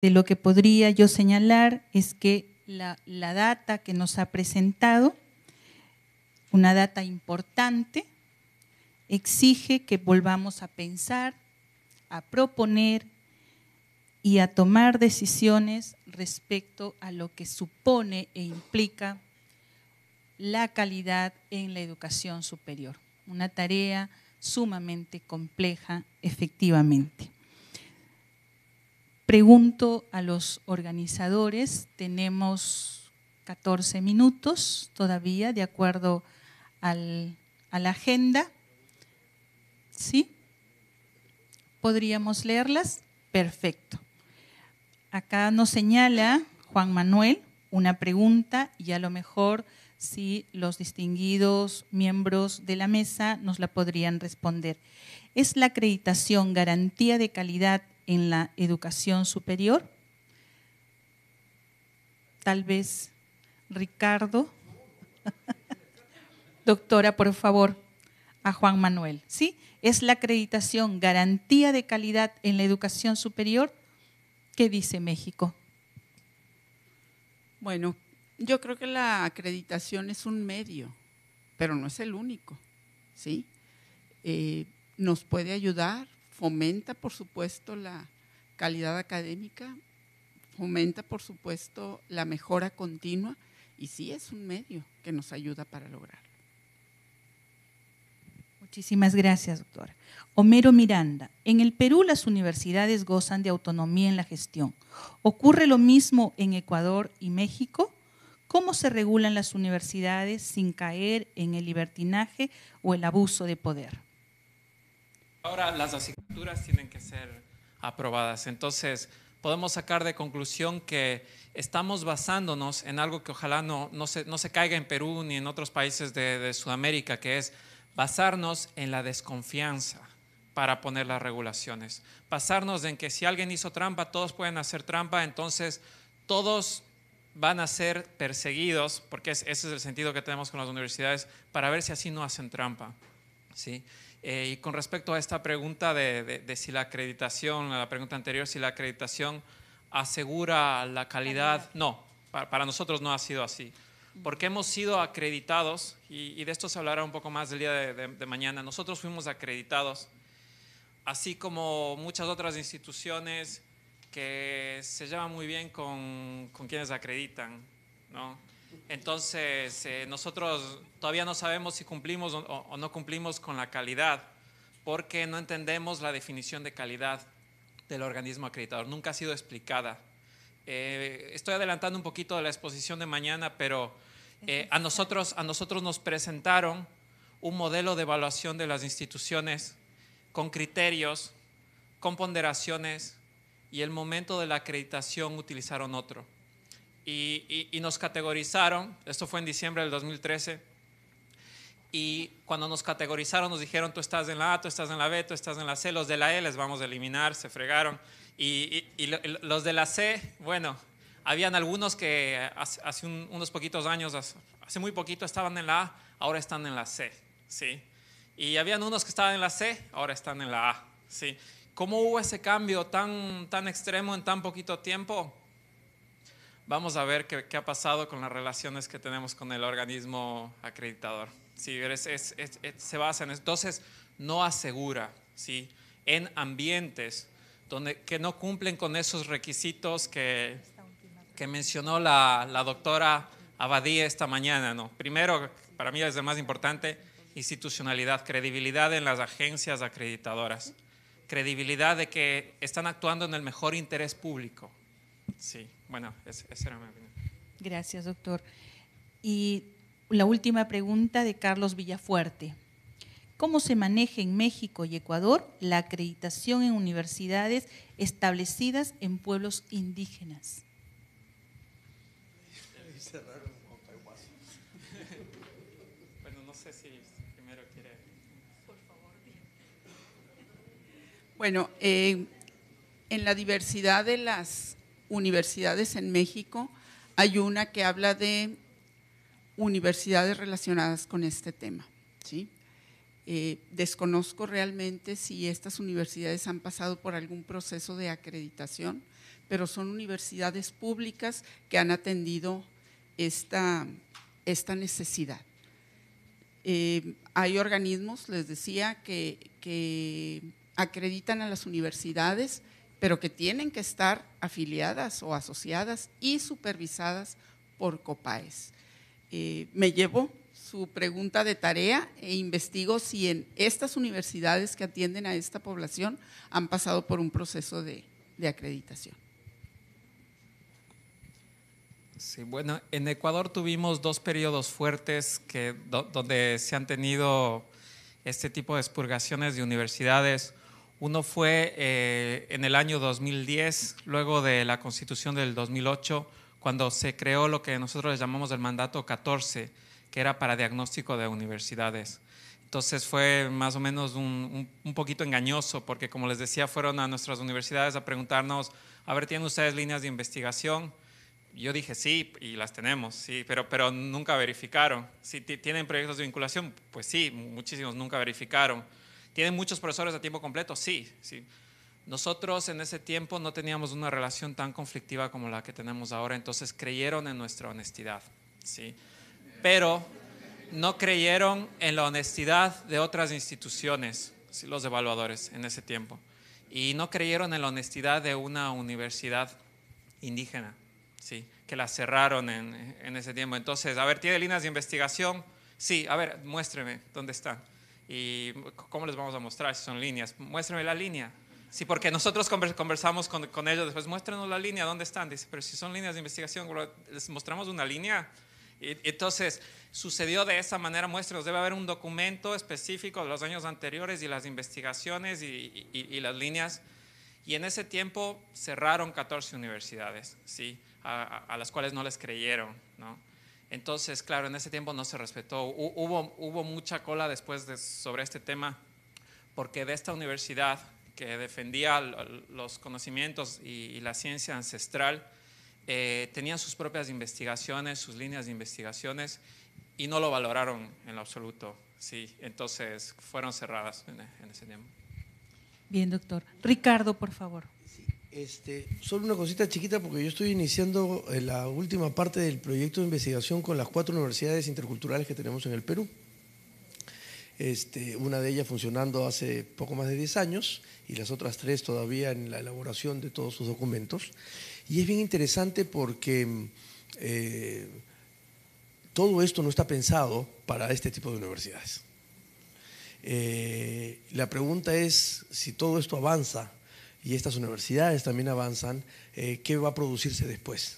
De lo que podría yo señalar es que la data que nos ha presentado, una data importante, exige que volvamos a pensar, a proponer y a tomar decisiones respecto a lo que supone e implica la calidad en la educación superior. Una tarea sumamente compleja, efectivamente. Pregunto a los organizadores, tenemos 14 minutos todavía de acuerdo a la agenda. ¿Sí? ¿Podríamos leerlas? Perfecto. Acá nos señala Juan Manuel una pregunta y a lo mejor si los distinguidos miembros de la mesa nos la podrían responder. ¿Es la acreditación garantía de calidad en la educación superior? Tal vez Ricardo. Doctora, por favor, a Juan Manuel. ¿Sí? ¿Es la acreditación garantía de calidad en la educación superior? ¿Qué dice México? Bueno, yo creo que la acreditación es un medio, pero no es el único, ¿sí? Nos puede ayudar, fomenta, por supuesto, la calidad académica, fomenta, por supuesto, la mejora continua y sí es un medio que nos ayuda para lograrlo. Muchísimas gracias, doctora. Homero Miranda, en el Perú las universidades gozan de autonomía en la gestión. ¿Ocurre lo mismo en Ecuador y México? ¿Cómo se regulan las universidades sin caer en el libertinaje o el abuso de poder? Ahora las asignaturas tienen que ser aprobadas, entonces podemos sacar de conclusión que estamos basándonos en algo que ojalá no se caiga en Perú ni en otros países de Sudamérica, que es basarnos en la desconfianza para poner las regulaciones. Basarnos en que si alguien hizo trampa, todos pueden hacer trampa, entonces todos van a ser perseguidos, porque ese es el sentido que tenemos con las universidades, para ver si así no hacen trampa, ¿sí? Y con respecto a esta pregunta de si la acreditación, a la pregunta anterior, si la acreditación asegura la calidad, no, para nosotros no ha sido así, porque hemos sido acreditados, y de esto se hablará un poco más del día de mañana. Nosotros fuimos acreditados, así como muchas otras instituciones que se llevan muy bien con quienes acreditan, ¿no? Entonces, nosotros todavía no sabemos si cumplimos o no cumplimos con la calidad, porque no entendemos la definición de calidad del organismo acreditador. Nunca ha sido explicada. Estoy adelantando un poquito de la exposición de mañana, pero a nosotros nos presentaron un modelo de evaluación de las instituciones con criterios, con ponderaciones, y el momento de la acreditación utilizaron otro. Y nos categorizaron, esto fue en diciembre del 2013, y cuando nos categorizaron nos dijeron: tú estás en la A, tú estás en la B, tú estás en la C, los de la E les vamos a eliminar, se fregaron. Y los de la C, bueno, habían algunos que hace unos poquitos años, hace muy poquito estaban en la A, ahora están en la C, ¿sí? Y habían unos que estaban en la C, ahora están en la A, ¿sí? ¿Cómo hubo ese cambio tan extremo en tan poquito tiempo? Vamos a ver qué ha pasado con las relaciones que tenemos con el organismo acreditador. Sí, se basa en eso. Entonces, no asegura, ¿sí?, en ambientes que no cumplen con esos requisitos que mencionó la doctora Abadía esta mañana, ¿no? Primero, para mí es el más importante, institucionalidad, credibilidad en las agencias acreditadoras, credibilidad de que están actuando en el mejor interés público. Sí, bueno, esa era mi opinión. Gracias, doctor. Y la última pregunta de Carlos Villafuerte. ¿Cómo se maneja en México y Ecuador la acreditación en universidades establecidas en pueblos indígenas? Bueno, no sé si primero quiere. Por favor. Bueno, en la diversidad de las universidades en México hay una que habla de universidades relacionadas con este tema, ¿sí? Desconozco realmente si estas universidades han pasado por algún proceso de acreditación, pero son universidades públicas que han atendido esta necesidad. Hay organismos, les decía, que acreditan a las universidades, pero que tienen que estar afiliadas o asociadas y supervisadas por COPAES. Me llevo su pregunta de tarea e investigo si en estas universidades que atienden a esta población han pasado por un proceso de acreditación. Sí, bueno, en Ecuador tuvimos 2 periodos fuertes donde se han tenido este tipo de expurgaciones de universidades. Uno fue en el año 2010, luego de la Constitución del 2008, cuando se creó lo que nosotros les llamamos el mandato 14, que era para diagnóstico de universidades. Entonces fue más o menos un poquito engañoso, porque como les decía, fueron a nuestras universidades a preguntarnos, a ver, ¿tienen ustedes líneas de investigación? Yo dije sí, y las tenemos, sí, pero nunca verificaron. ¿Sí, ¿tienen proyectos de vinculación? Pues sí, muchísimos nunca verificaron. ¿Tienen muchos profesores a tiempo completo? Sí, sí. Nosotros en ese tiempo no teníamos una relación tan conflictiva como la que tenemos ahora, entonces creyeron en nuestra honestidad, ¿sí? Pero no creyeron en la honestidad de otras instituciones, ¿sí? Los evaluadores en ese tiempo. Y no creyeron en la honestidad de una universidad indígena, ¿sí? Que la cerraron en ese tiempo. Entonces, a ver, ¿tiene líneas de investigación? Sí, a ver, muéstreme dónde están. ¿Y cómo les vamos a mostrar si son líneas? Muéstrame la línea. Sí, porque nosotros conversamos con ellos después, muéstrenos la línea, ¿dónde están? Dice, pero si son líneas de investigación, les mostramos una línea. Y entonces, sucedió de esa manera, muéstrenos, debe haber un documento específico de los años anteriores y las investigaciones y las líneas. Y en ese tiempo cerraron 14 universidades, ¿sí? A las cuales no les creyeron, ¿no? Entonces, claro, en ese tiempo no se respetó. Hubo mucha cola después sobre este tema, porque de esta universidad que defendía los conocimientos y la ciencia ancestral, tenían sus propias investigaciones, sus líneas de investigaciones, y no lo valoraron en lo absoluto, ¿sí? Entonces, fueron cerradas en ese tiempo. Bien, doctor. Ricardo, por favor. Solo una cosita chiquita, porque yo estoy iniciando la última parte del proyecto de investigación con las 4 universidades interculturales que tenemos en el Perú. Una de ellas funcionando hace poco más de 10 años y las otras 3 todavía en la elaboración de todos sus documentos. Y es bien interesante porque todo esto no está pensado para este tipo de universidades. La pregunta es, si todo esto avanza y estas universidades también avanzan, ¿qué va a producirse después?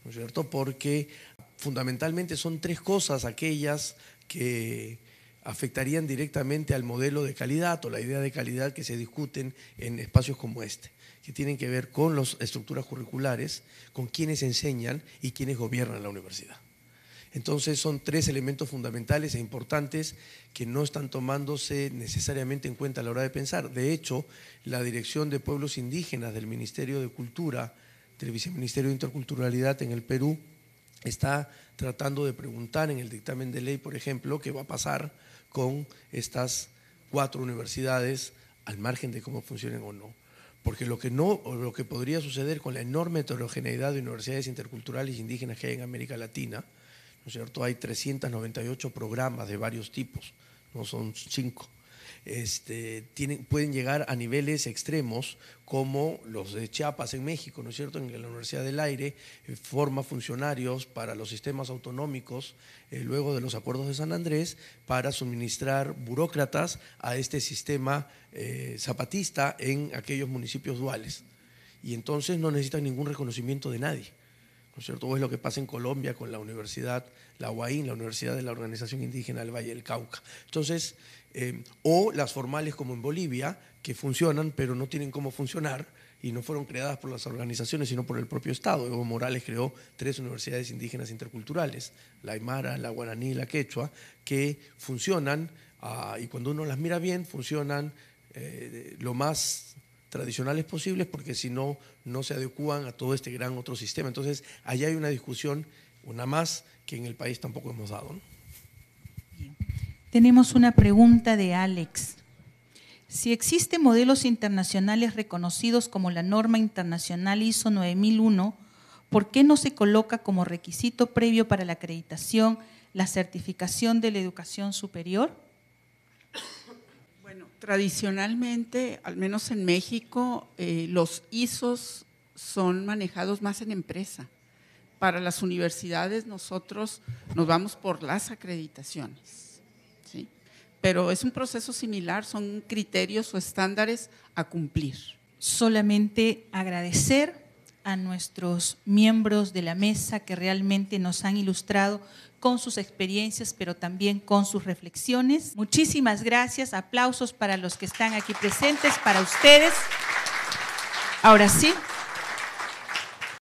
¿No es cierto? Porque fundamentalmente son 3 cosas aquellas que afectarían directamente al modelo de calidad o la idea de calidad que se discuten en espacios como este, que tienen que ver con las estructuras curriculares, con quienes enseñan y quienes gobiernan la universidad. Entonces son 3 elementos fundamentales e importantes que no están tomándose necesariamente en cuenta a la hora de pensar. De hecho, la Dirección de Pueblos Indígenas del Ministerio de Cultura, del Viceministerio de Interculturalidad en el Perú, está tratando de preguntar en el dictamen de ley, por ejemplo, qué va a pasar con estas 4 universidades al margen de cómo funcionen o no. Porque lo que podría suceder con la enorme heterogeneidad de universidades interculturales indígenas que hay en América Latina, ¿no es cierto? Hay 398 programas de varios tipos, no son 5. Pueden llegar a niveles extremos como los de Chiapas en México, ¿no es cierto? En la Universidad del Aire forma funcionarios para los sistemas autonómicos luego de los acuerdos de San Andrés para suministrar burócratas a este sistema zapatista en aquellos municipios duales. Y entonces no necesitan ningún reconocimiento de nadie, ¿no es cierto? O es lo que pasa en Colombia con la Universidad, la UAIN, la Universidad de la Organización Indígena del Valle del Cauca. Entonces, o las formales como en Bolivia, que funcionan pero no tienen cómo funcionar y no fueron creadas por las organizaciones sino por el propio Estado. Evo Morales creó 3 universidades indígenas interculturales, la Aymara, la Guaraní y la Quechua, que funcionan y cuando uno las mira bien, funcionan lo más tradicionales posibles, porque si no, no se adecúan a todo este gran otro sistema. Entonces, allá hay una discusión, una más, que en el país tampoco hemos dado, ¿no? Tenemos una pregunta de Alex. Si existen modelos internacionales reconocidos como la norma internacional ISO 9001, ¿por qué no se coloca como requisito previo para la acreditación la certificación de la educación superior? Bueno, tradicionalmente, al menos en México, los ISOs son manejados más en empresa. Para las universidades nosotros nos vamos por las acreditaciones, ¿sí? Pero es un proceso similar, son criterios o estándares a cumplir. Solamente agradecer a nuestros miembros de la mesa que realmente nos han ilustrado con sus experiencias, pero también con sus reflexiones. Muchísimas gracias, aplausos para los que están aquí presentes, para ustedes. Ahora sí.